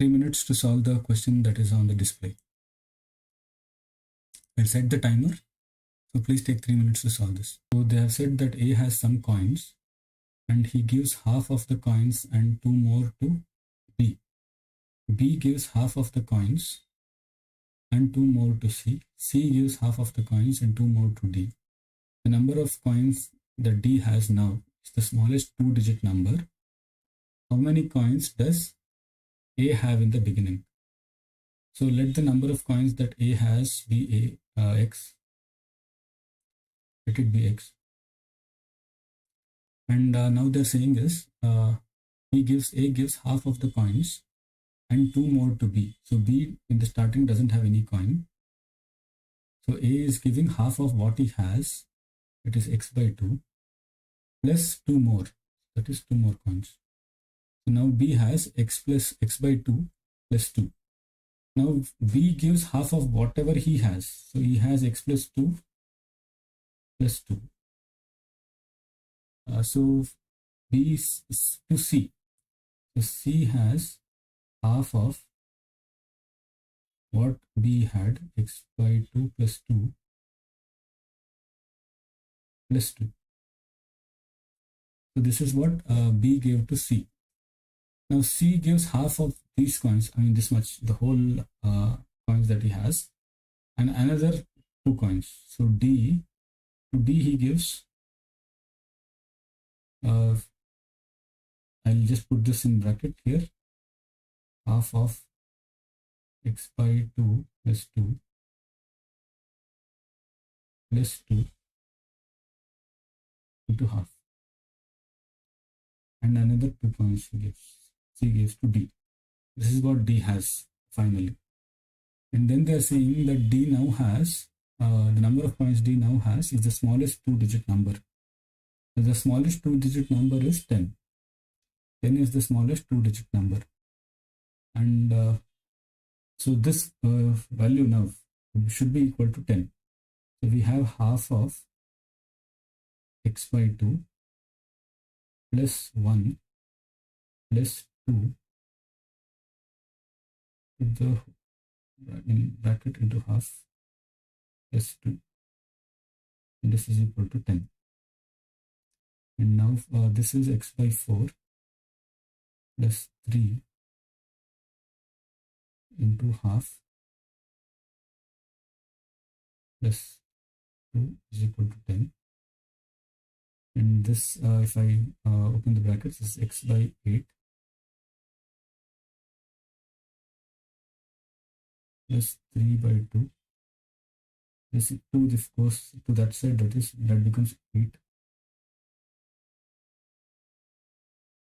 3 minutes to solve the question that is on the display. I'll set the timer. So please take 3 minutes to solve this. So they have said that A has some coins and he gives half of the coins and 2 more to B. B gives half of the coins and 2 more to C. C gives half of the coins and 2 more to D. The number of coins that D has now is the smallest 2-digit number. How many coins does A have in the beginning? So let the number of coins that A has be X. Let it be X. And now they're saying is A gives half of the coins and 2 more to B. So B in the starting doesn't have any coin. So A is giving half of what he has, it is X by 2, plus 2 more, that is 2 more coins. So now B has X by 2 plus 2. Now B gives half of whatever he has. So he has X plus 2 plus 2. So B is to C. So C has half of what B had, X by 2 plus 2 plus 2. So this is what B gave to C. Now C gives half of these coins, I mean this much, the whole coins that he has, and another 2 coins. So to D he gives, I'll just put this in bracket here, half of X by 2 plus 2 plus 2 into half, and another 2 coins C gives to D. This is what D has finally. And then they are saying that D now has, the number of coins D now has is the smallest 2-digit number. So the smallest 2-digit number is 10. 10 is the smallest 2-digit number. And so this value now should be equal to 10. So we have half of X by 2 plus 1 plus 2 with the in bracket into half plus 2. And this is equal to 10. And now this is X by 4 plus 3 into half plus 2 is equal to 10. And this, if I open the brackets, is X by 8 plus 3 by 2. This 2, this goes to that side, that becomes 8.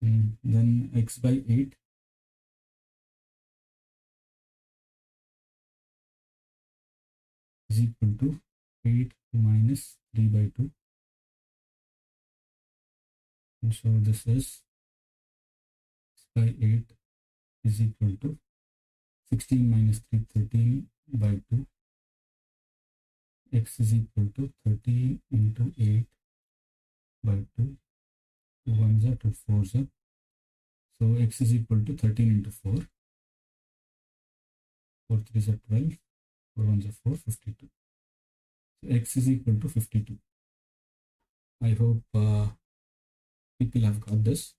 And then X by 8 is equal to 8 minus 3 by 2. And so this is X by 8 is equal to 16 minus 3, 13 by 2. X is equal to 13 into 8 by 2. 2 1s are 2 4s are. So X is equal to 13 into 4. 4 3s are 12. 4 1s are 4, 52. So X is equal to 52. I hope people have got this.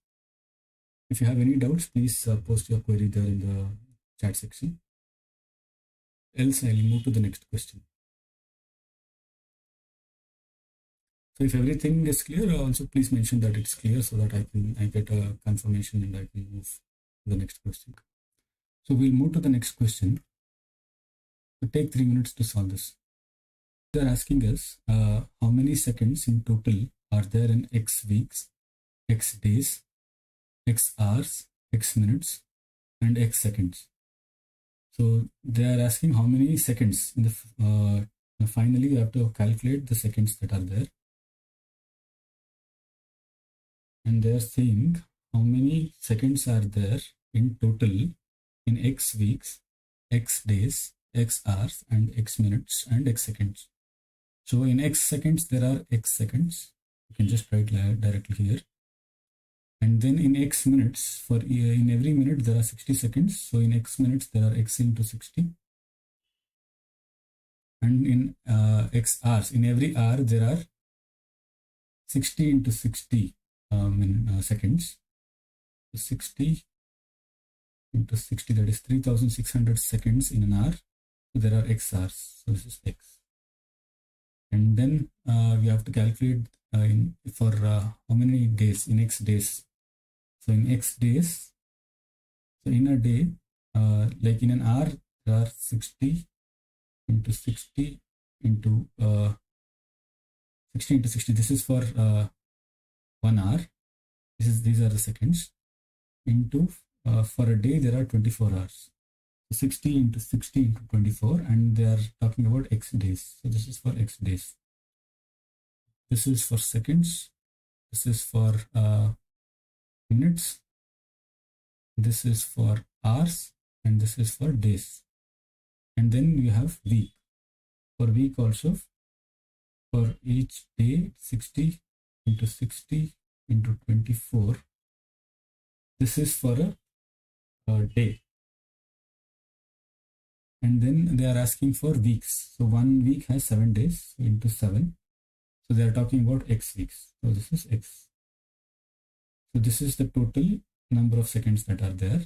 If you have any doubts, please post your query there in the chat section. Else I'll move to the next question. So if everything is clear, also please mention that it's clear so that I get a confirmation and I can move to the next question. So we'll move to the next question. So take 3 minutes to solve this. They're asking us how many seconds in total are there in X weeks, X days, X hours, X minutes, and X seconds. So they are asking how many seconds in the finally you have to calculate the seconds that are there. And they are saying how many seconds are there in total in X weeks, X days, X hours, and X minutes, and X seconds. So in X seconds, there are X seconds. You can just write directly here. And then in x minutes, for in every minute there are 60 seconds. So in x minutes there are x into 60. And in x hours, in every hour there are 60 into 60 seconds. So 60 into 60, that is 3600 seconds in an hour. So there are x hours. So this is x. And then we have to calculate for how many days, in x days. So in x days, so in a day, like in an hour, there are 60 into 60 into 60 into 60. This is for 1 hour. These are the seconds. Into for a day, there are 24 hours. So 60 into 60 into 24, and they are talking about x days. So this is for x days. This is for seconds. This is for minutes. This is for hours, and this is for days. And then we have week. For week also, for each day, 60 into 60 into 24. This is for a day. And then they are asking for weeks. So 1 week has 7 days, so into 7. So they are talking about x weeks. So this is x. So this is the total number of seconds that are there.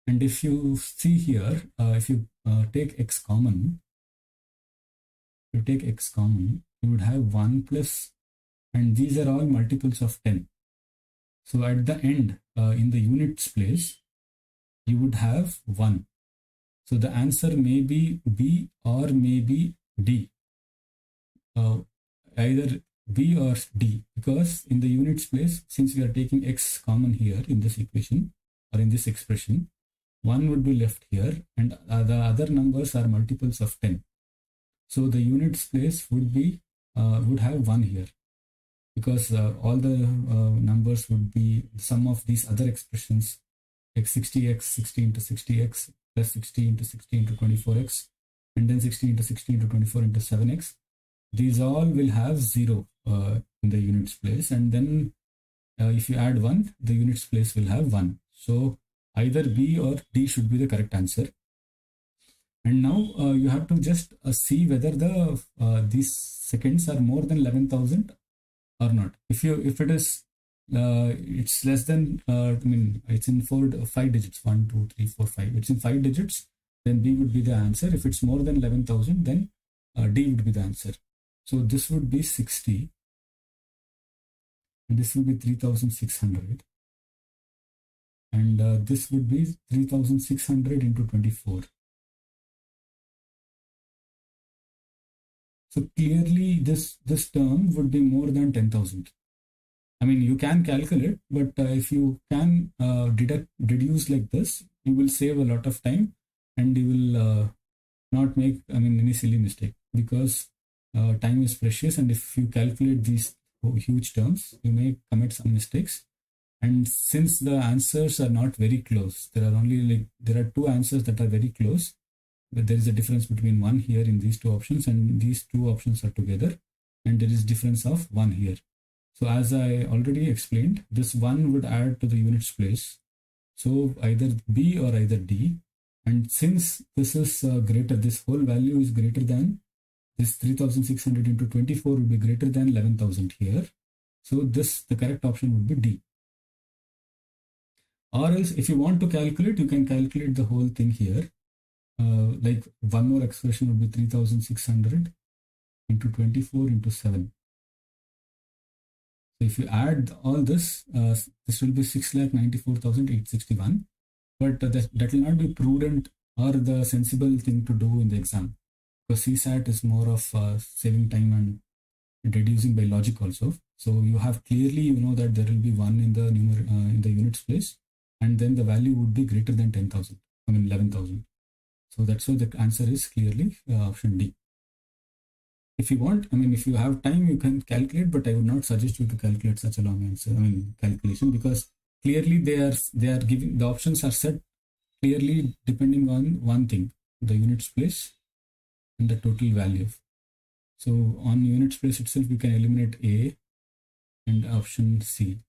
And if you see here, if you take x common, you would have 1 plus, and these are all multiples of 10. So at the end, in the units place, you would have 1. So the answer may be B or maybe D. Either B or D, because in the units place, since we are taking x common here in this equation or in this expression, 1 would be left here, and the other numbers are multiples of 10. So the units place would have 1 here, because all the numbers would be the sum of these other expressions, like 60x, 60 into 60x, plus 60 into 60 into 24x, and then 60 into 60 into 24 into 7x. These all will have 0 in the units place, and then if you add 1, the units place will have 1. So either B or D should be the correct answer. And now you have to just see whether these seconds are more than 11,000 or not. If it is it's less than it's in 5 digits, 1 2 3 4 5, it's in 5 digits, then B would be the answer. If it's more than 11,000, then D would be the answer. So this would be 60, and this would be 3,600, and this would be 3,600 into 24. So clearly this term would be more than 10,000. I mean, you can calculate, but if you can deduce like this, you will save a lot of time, and you will not make any silly mistake, because time is precious, and if you calculate these huge terms, you may commit some mistakes. And since the answers are not very close, there are 2 answers that are very close, but there is a difference between 1 here in these 2 options, and these 2 options are together, and there is difference of 1 here. So as I already explained, this 1 would add to the units place. So either B or either D. And since this is this whole value is greater than this 3,600 into 24 would be greater than 11,000 here. So the correct option would be D. Or else if you want to calculate, you can calculate the whole thing here. Like one more expression would be 3,600 into 24 into 7. So if you add all this, this will be 6,94,861. But that will not be prudent or the sensible thing to do in the exam, because CSAT is more of saving time and reducing by logic also. So you have clearly, that there will be 1 in the in the units place, and then the value would be greater than 10,000. 11,000. So that's why the answer is clearly option D. If you want, if you have time, you can calculate, but I would not suggest you to calculate such a long answer, calculation, because clearly they are giving, the options are set clearly depending on one thing, the units place and the total value. So on units place itself, you can eliminate A and option C.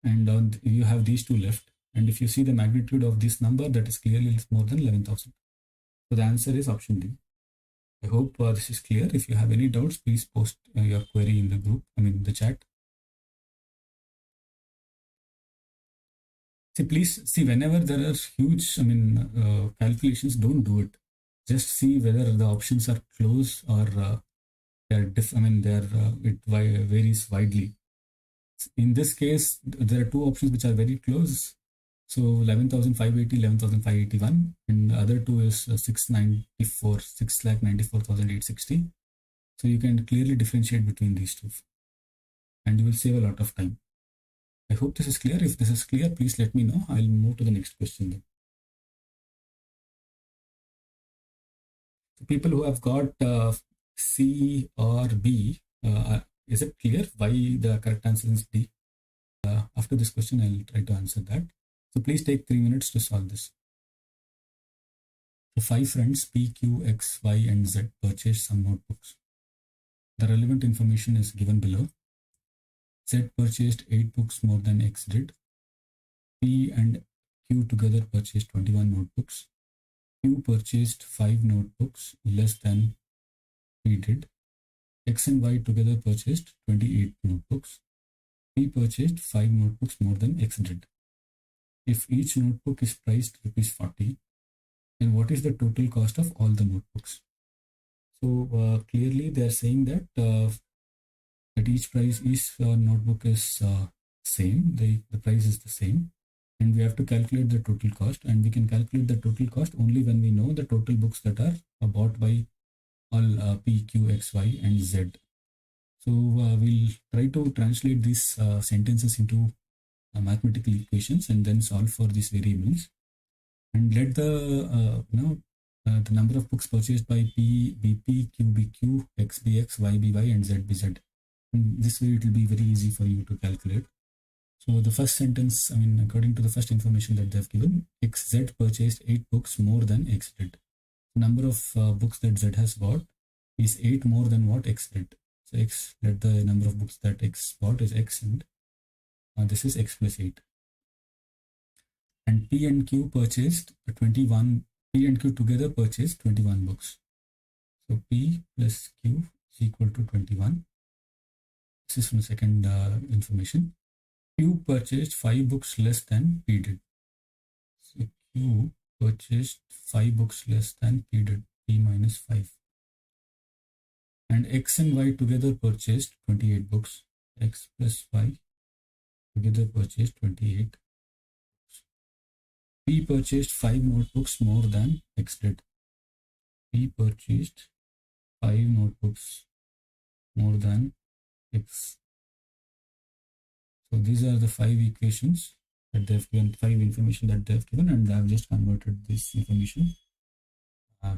and you have these two left. And if you see the magnitude of this number, that is clearly more than 11,000. So the answer is option D. I hope this is clear. If you have any doubts, please post your query in the group, the chat. See, please see, whenever there are huge, calculations, don't do it. Just see whether the options are close or it varies widely. In this case, there are two options which are very close. So 11,580, 11,581, and the other two is 6,94,860. So you can clearly differentiate between these two, and you will save a lot of time. I hope this is clear. If this is clear, please let me know. I'll move to the next question then. So people who have got C or B, is it clear why the correct answer is D? After this question, I'll try to answer that. So please take 3 minutes to solve this. So 5 friends P, Q, X, Y, and Z purchased some notebooks. The relevant information is given below. Z purchased 8 books more than X did. P and Q together purchased 21 notebooks. Q purchased 5 notebooks less than P did. X and Y together purchased 28 notebooks. P purchased 5 notebooks more than X did. If each notebook is priced ₹40, then what is the total cost of all the notebooks? So clearly they are saying that each notebook is same, the price is the same, and we have to calculate the total cost, and we can calculate the total cost only when we know the total books that are bought by all P, Q, X, Y, and Z. So we'll try to translate these sentences into mathematical equations and then solve for these variables, and let the the number of books purchased by P, BP, Q, BQ, X, BX, Y, BY, and Z, BZ. And this way it will be very easy for you to calculate. So the first sentence, according to the first information that they've given, XZ purchased 8 books more than X did. The number of books that Z has bought is 8 more than what X did. So X, let the number of books that X bought is X, and this is X plus 8. And P and Q purchased 21, P and Q together purchased 21 books. So P plus Q is equal to 21. This is from the second information. Q purchased 5 books less than P did. So Q purchased 5 books less than P did, P minus 5. And X and Y together purchased 28 books. X plus Y together purchased 28 books. P purchased 5 notebooks more than X did. P purchased 5 notebooks more than X. So these are the 5 equations that they've given, 5 information that they've given, and I've just converted this information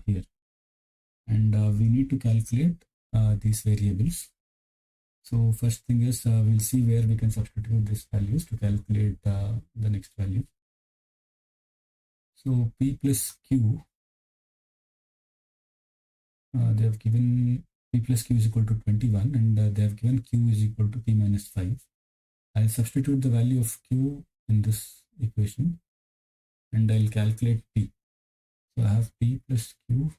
here. And we need to calculate these variables. So first thing is we'll see where we can substitute these values to calculate the next value. So P plus Q, they have given P plus Q is equal to 21, and they have given Q is equal to P minus 5. I'll substitute the value of Q in this equation, and I'll calculate P. So I have P plus Q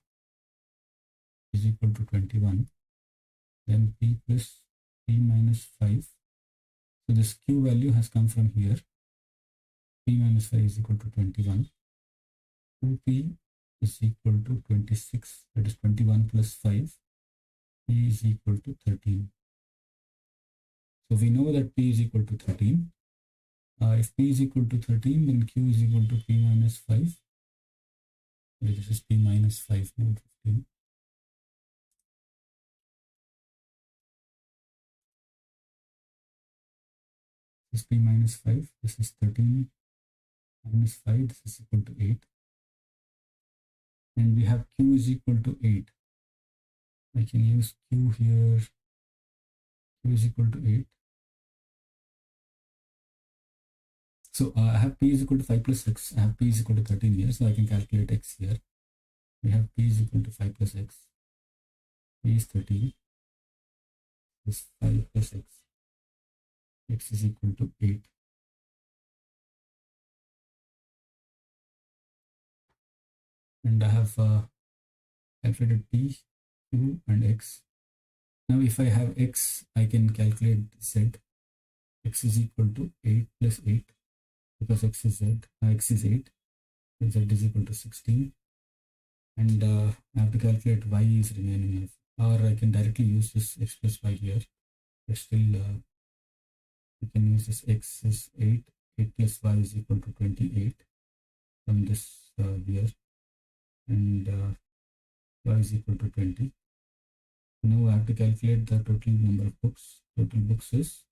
is equal to 21, then P plus P minus 5. So this Q value has come from here. P minus 5 is equal to 21. 2P is equal to 26, that is 21 plus 5. P is equal to 13. So we know that P is equal to 13. If P is equal to 13, then Q is equal to P minus 5. This is P minus 5, not 15. This is P minus 5. This is 13 minus 5. This is equal to 8. And we have Q is equal to 8. I can use Q here. Q is equal to 8. So I have P is equal to 5 plus X. I have P is equal to 13 here. So I can calculate X here. We have P is equal to 5 plus X. P is 13. This 5 plus X. X is equal to 8. and I have calculated P, Q and X. Now if I have X, I can calculate Z. X is equal to 8 plus 8 because X is Z, X is 8, and Z is equal to 16. And I have to calculate Y is remaining, or I can directly use this X plus Y here. But still, we can use this X is 8, 8 plus Y is equal to 28 from this here, and Y is equal to 20. Now I have to calculate the total number of books. Total books is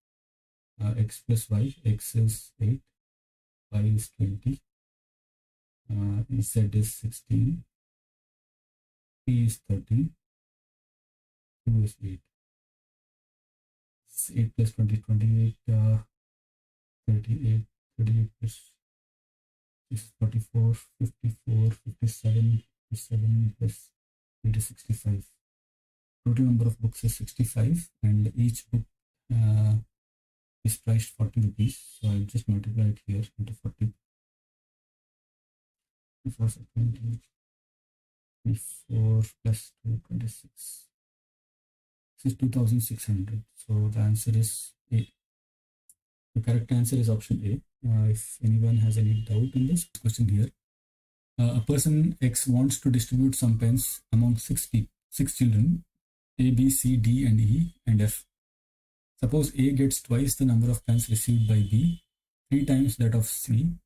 X plus Y. X is 8, Y is 20, Z is 16, P is 13, Q is 8. 8 plus 20, 28, 38, 38 plus 6, 44, 54, 57, 57 plus 8 is 65. Total number of books is 65, and each book is priced 40 rupees. So I'll just multiply it here into 40. 24 plus 2, 26. This is 2600. So the answer is A. The correct answer is option A. If anyone has any doubt in this question here, a person X wants to distribute some pens among 6 children, A, B, C, D, and E, and F. Suppose A gets twice the number of pens received by B, 3 times that of C,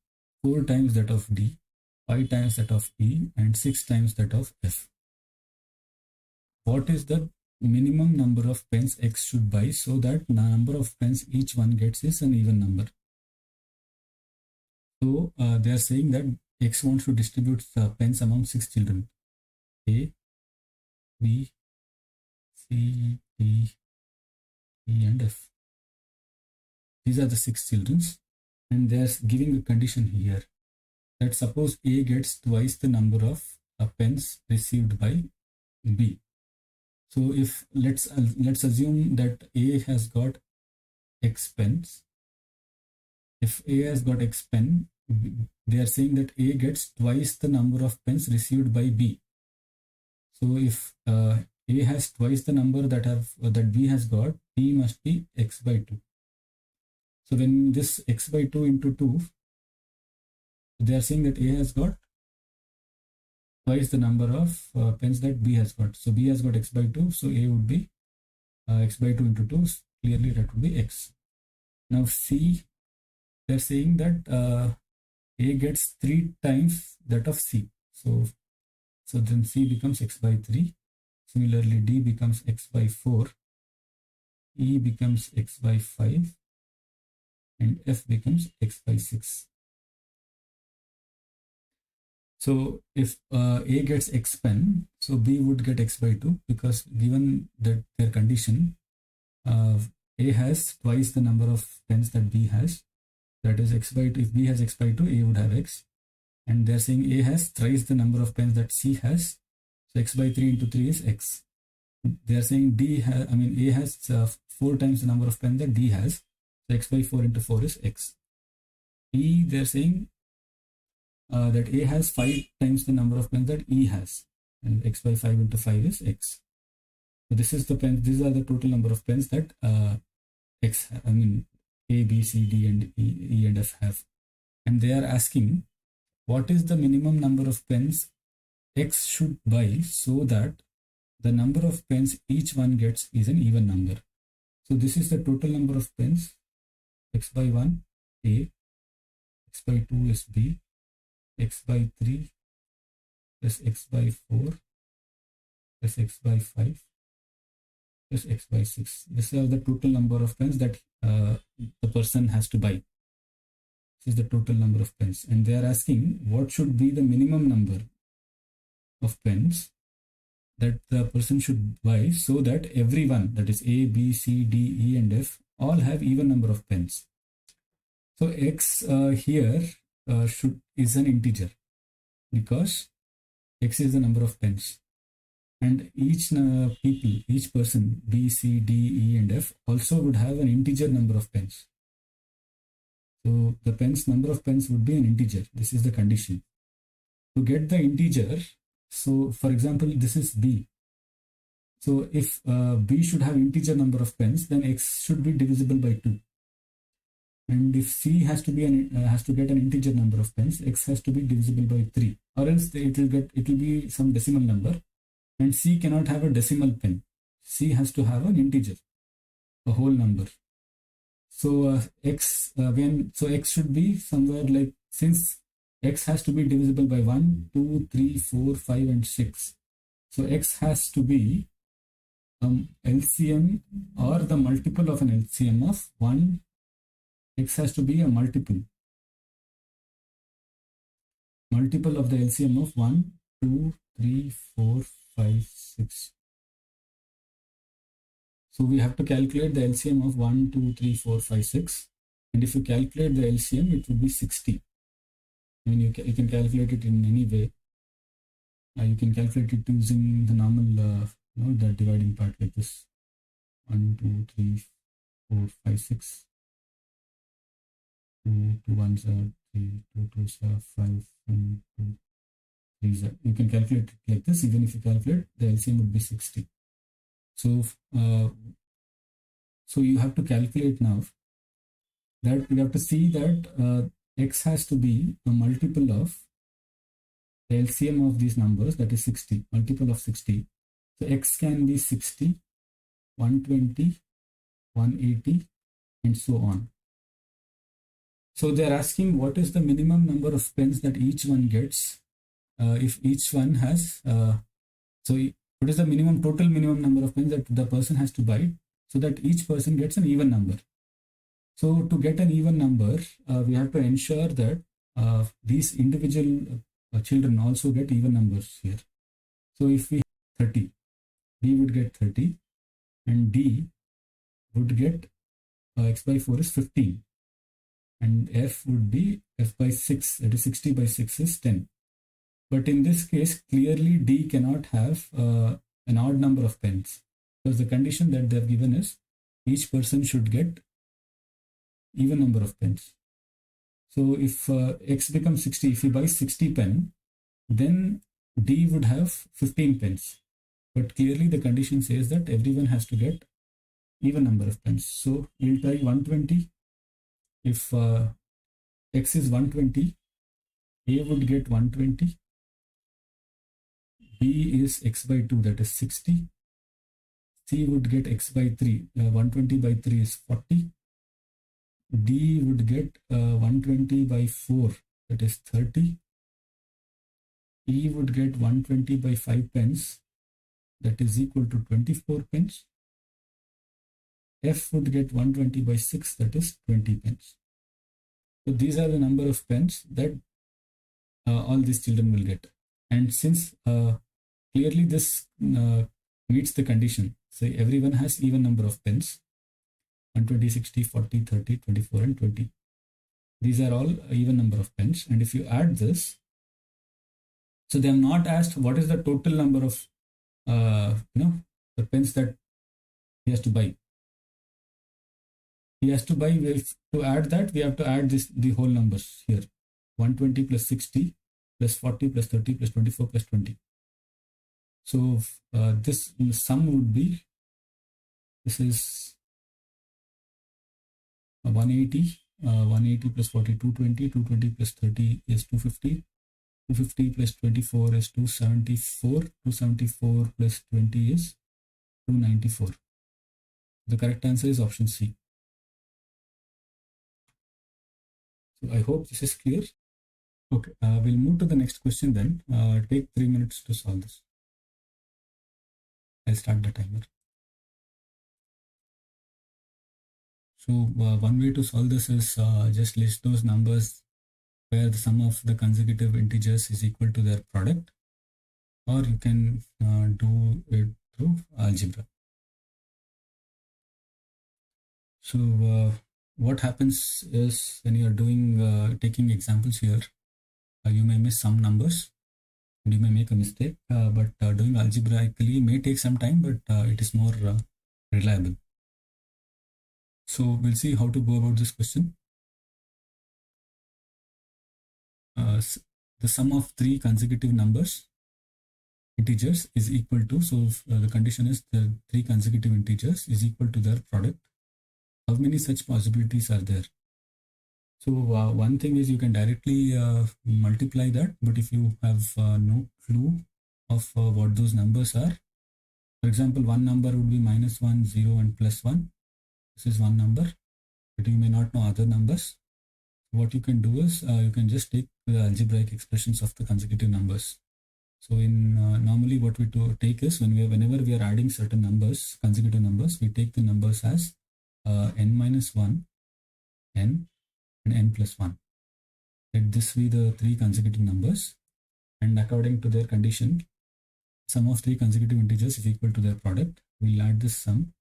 4 times that of D, 5 times that of E, and 6 times that of F. What is the minimum number of pens X should buy so that the number of pens each one gets is an even number? So they are saying that X wants to distribute pens among 6 children, A, B, C, D, E, and F. These are the 6 children, and they are giving a condition here that suppose A gets twice the number of pens received by B. So if let's assume that A has got X pens. If A has got X pen, they are saying that A gets twice the number of pens received by B. So if A has twice the number that B has got, B must be X by 2. So when this X by 2 into 2, they are saying that A has got twice the number of pens that B has got. So B has got X by 2, so A would be X by 2 into 2, clearly that would be X. Now C, they are saying that A gets 3 times that of C. So then C becomes X by 3. Similarly, D becomes X by 4. E becomes X by 5. And F becomes X by 6. So if A gets X pen, so B would get X by 2, because given that their condition, A has twice the number of pens that B has. That is X by 2. If B has X by 2, A would have X. And they're saying A has thrice the number of pens that C has. So X by 3 into 3 is X. They're saying A has 4 times the number of pens that D has. So X by 4 into 4 is X. E, they're saying that A has 5 times the number of pens that E has, and X by 5 into 5 is X. So this is the pens. These are the total number of pens that A, B, C, D, and E and F have. And they are asking what is the minimum number of pens X should buy so that the number of pens each one gets is an even number. So this is the total number of pens. X by 1 A, X by 2 is B, X by 3 plus X by 4 plus X by 5 plus X by 6. These are the total number of pens that the person has to buy. This is the total number of pens, and they are asking what should be the minimum number of pens that the person should buy so that everyone, that is A, B, C, D, E, and F, all have even number of pens. So X here is an integer because X is the number of pens, and each person B, C, D, E, and F also would have an integer number of pens. So the number of pens would be an integer. This is the condition. To get the integer, So for example, this is B. So if B should have integer number of pens, then X should be divisible by 2. And if C has to get an integer number of pens, X has to be divisible by 3, or else it will be some decimal number, and C cannot have a decimal pen. C has to have an integer, a whole number. So X should be somewhere like, since X has to be divisible by 1, 2, 3, 4, 5, and 6. So X has to be LCM or the multiple of an LCM of 1. X has to be a multiple of the LCM of 1, 2, 3, 4, 5, 6. So we have to calculate the LCM of 1, 2, 3, 4, 5, 6. And if you calculate the LCM, it would be 60. I mean, you can calculate it in any way. You can calculate it using the normal, the dividing part like this. 1, 2, 3, 4, 5, 6. 2 ones are 3, 2 twos are 5, and 2 threes are. You can calculate it like this. Even if you calculate, the LCM would be 60. So, so you have to calculate now that you have to see that X has to be a multiple of the LCM of these numbers, that is 60, multiple of 60. So X can be 60, 120, 180, and so on. So they're asking what is the minimum number of pens that each one gets if each one has, what is the total minimum number of pens that the person has to buy so that each person gets an even number. So to get an even number, we have to ensure that these individual children also get even numbers here. So if we have 30, B would get 30 and D would get X by 4 is 15. And F would be F by 6, that is 60 by 6 is 10. But in this case, clearly D cannot have an odd number of pens, because the condition that they have given is each person should get even number of pens. So if X becomes 60, if he buys 60 pen, then D would have 15 pens. But clearly the condition says that everyone has to get even number of pens. So we'll try 120. If X is 120, A would get 120. B is X by 2, that is 60. C would get X by 3, 120 by 3 is 40. D would get 120 by 4, that is 30. E would get 120 by 5 pens, that is equal to 24 pens. F would get 120 by 6, that is 20 pens. So these are the number of pens that all these children will get. And since clearly this meets the condition, say everyone has even number of pens, 120, 60, 40, 30, 24, and 20. These are all even number of pens. And if you add this, so they have not asked what is the total number of the pens that he has to buy. He has to buy, to add that, we have to add the whole numbers here. 120 plus 60 plus 40 plus 30 plus 24 plus 20. So this sum would be, this is 180, 180 plus 40, 220, 220 plus 30 is 250, 250 plus 24 is 274, 274 plus 20 is 294. The correct answer is option C. So I hope this is clear. Okay, we'll move to the next question then. Take 3 minutes to solve this. I'll start the timer. So one way to solve this is just list those numbers where the sum of the consecutive integers is equal to their product, or you can do it through algebra. So what happens is when you are doing taking examples here, you may miss some numbers and you may make a mistake, but doing algebraically may take some time, but it is more reliable. So we'll see how to go about this question. The sum of 3 consecutive numbers integers is equal to, so if, the condition is the 3 consecutive integers is equal to their product. How many such possibilities are there? So one thing is you can directly multiply that, but if you have no clue of what those numbers are, for example, one number would be -1, 0 and +1. This is one number, but you may not know other numbers. What you can do is you can just take the algebraic expressions of the consecutive numbers. So in normally what we take is whenever we are adding certain numbers, consecutive numbers, we take the numbers as n-1, n, and n+1. Let this be the 3 consecutive numbers, and according to their condition, sum of 3 consecutive integers is equal to their product. We'll add this sum.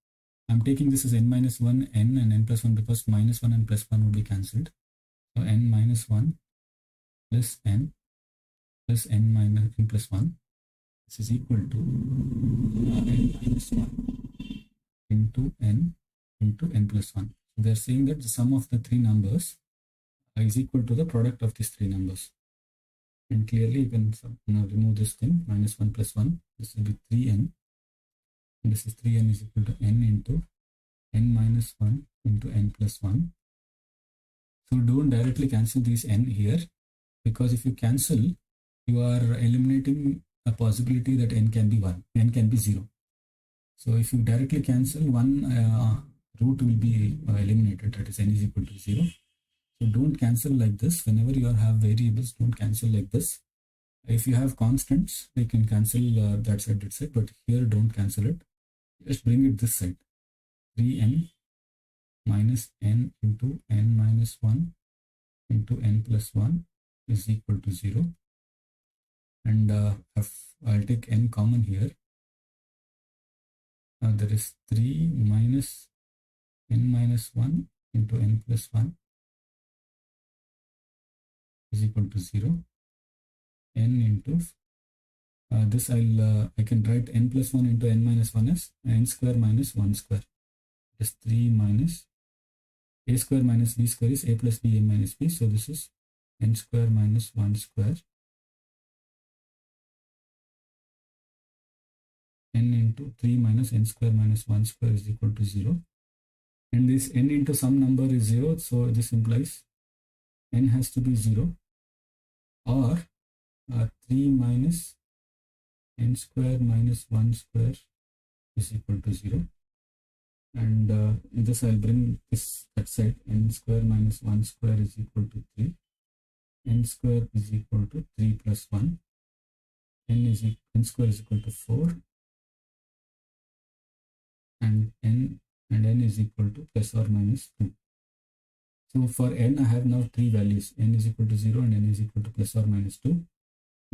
I'm taking this as n-1, n, and n+1 because -1 and +1 will be cancelled. So n-1 plus n plus n+1. This is equal to n-1 into n into n+1. So they're saying that the sum of the 3 numbers is equal to the product of these 3 numbers. And clearly you can remove this thing, -1 plus 1. This will be 3n. And this is 3n is equal to n into n-1 into n+1. So don't directly cancel these n here, because if you cancel, you are eliminating a possibility that n can be 1, n can be 0. So if you directly cancel, one root will be eliminated, that is n is equal to 0. So don't cancel like this. Whenever you have variables, don't cancel like this. If you have constants, they can cancel that side, that side, but here don't cancel it. Just bring it this side. 3n minus n into n-1 into n+1 is equal to 0. And I'll take n common here. There is 3 minus n-1 into n+1 is equal to 0. N into this I can write n+1 into n-1 as n square minus 1 square. It is 3 minus a square minus b square is a plus b, a minus b. So this is n square minus 1 square. N into 3 minus n square minus 1 square is equal to 0. And this n into some number is 0. So this implies n has to be 0, or 3 minus n square minus 1 square is equal to 0. And in this I'll bring this that side. N square minus 1 square is equal to 3. N square is equal to 3 plus 1. N square is equal to 4. And n is equal to plus or minus 2. So for n, I have now 3 values. N is equal to 0 and n is equal to plus or minus 2.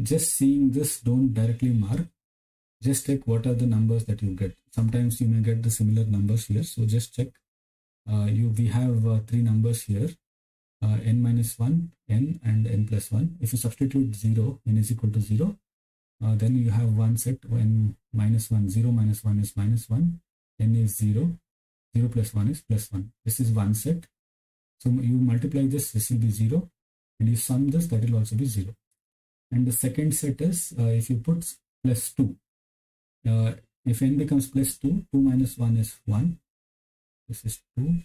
Just seeing this, don't directly mark. Just check what are the numbers that you get. Sometimes you may get the similar numbers here. So just check. We have 3 numbers here. n-1, n and n+1. If you substitute 0, n is equal to 0. Then you have one set. N minus 1, 0 minus 1 is -1. N is 0. 0 plus 1 is +1. This is one set. So you multiply this will be 0. And you sum this, that will also be 0. And the second set is if you put +2. If n becomes +2, 2 minus 1 is 1. This is 2.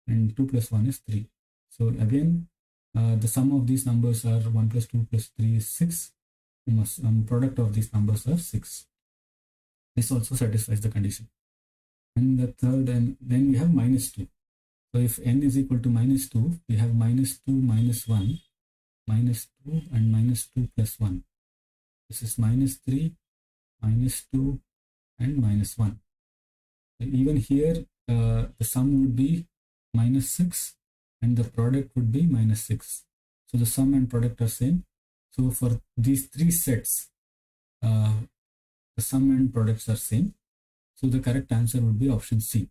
And 2 plus 1 is 3. So again, the sum of these numbers are 1 plus 2 plus 3 is 6. Product of these numbers are 6. This also satisfies the condition. And the third, and then we have -2. So if n is equal to -2, we have -2 minus 1, -2 and -2 plus 1. This is -3, -2 and -1. So even here, the sum would be -6 and the product would be -6. So the sum and product are same. So for these 3 sets, the sum and products are same. So the correct answer would be option C.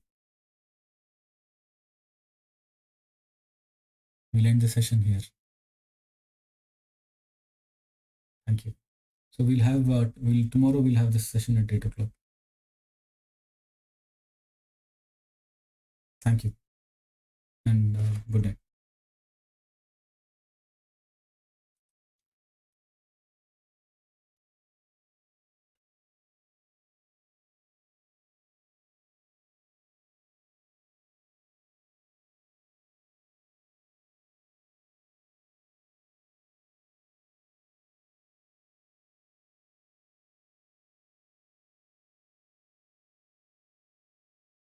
We'll end the session here. Thank you. So we'll have tomorrow we'll have this session at 8 o'clock. Thank you and good night.